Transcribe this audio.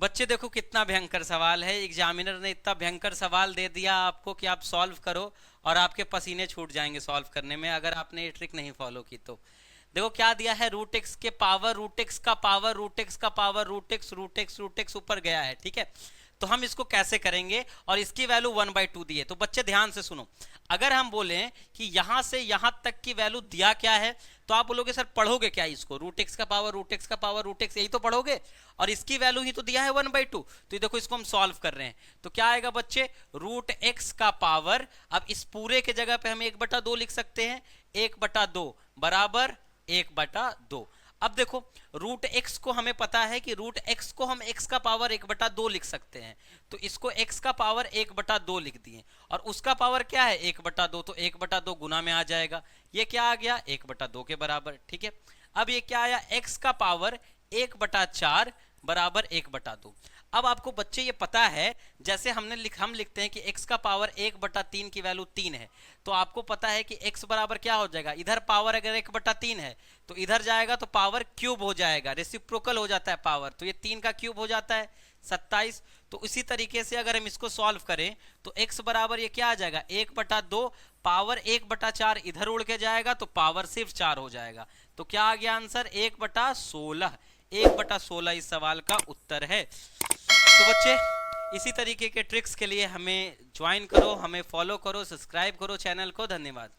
बच्चे देखो कितना भयंकर सवाल है, एग्जामिनर ने इतना भयंकर सवाल दे दिया आपको कि आप सॉल्व करो और आपके पसीने छूट जाएंगे सॉल्व करने में, अगर आपने ये ट्रिक नहीं फॉलो की तो। देखो क्या दिया है, रूट एक्स के पावर, रूट एक्स का पावर, रूट एक्स का power, root x root x root x ऊपर गया है, ठीक है। तो हम इसको कैसे करेंगे, और इसकी वैल्यू 1/2 दी है। तो बच्चे ध्यान से सुनो, अगर हम बोले कि यहां से यहां तक की वैल्यू दिया क्या है, तो आप बोलोगे सर पढ़ोगे क्या इसको, रूट एक्स का पावर, रूट एक्स का पावर, रूट एक्स, यही तो पढ़ोगे, और इसकी वैल्यू ही तो दिया है 1/2। तो देखो इसको हम सॉल्व कर रहे हैं, तो क्या आएगा बच्चे, रूट एक्स का पावर, अब इस पूरे के जगह पे हम 1/2 लिख सकते हैं, 1/2 बराबर 1/2। अब देखो रूट एक्स को हमें पता है कि रूट एक्स को हम एक्स का पावर 1/2 लिख सकते हैं, तो इसको एक्स का पावर 1/2 लिख दिए, और उसका पावर क्या है 1/2, तो 1/2 गुना में आ जाएगा, ये क्या आ गया 1/2 के बराबर, ठीक है। अब ये क्या आया, एक्स का पावर 1/4 बराबर 1/2। अब आपको बच्चे ये पता है, जैसे हम लिखते हैं कि x का पावर 1/3 की वैल्यू 3 है, तो आपको पता है कि x बराबर क्या हो जाएगा, इधर पावर अगर 1/3 है तो इधर जाएगा तो पावर क्यूब हो जाएगा, रेसिप्रोकल हो जाता है पावर, तो ये 3 का क्यूब हो जाता है 27। तो इसी तरीके से अगर हम इसको सॉल्व करें तो x बराबर ये क्या आ जाएगा 1/2, पावर 1/4 इधर उड़ के जाएगा तो पावर सिर्फ 4 हो जाएगा। तो क्या आ गया आंसर 1/16, 1/16 इस सवाल का उत्तर है। तो बच्चे इसी तरीके के ट्रिक्स के लिए हमें ज्वाइन करो, हमें फॉलो करो, सब्सक्राइब करो चैनल को। धन्यवाद।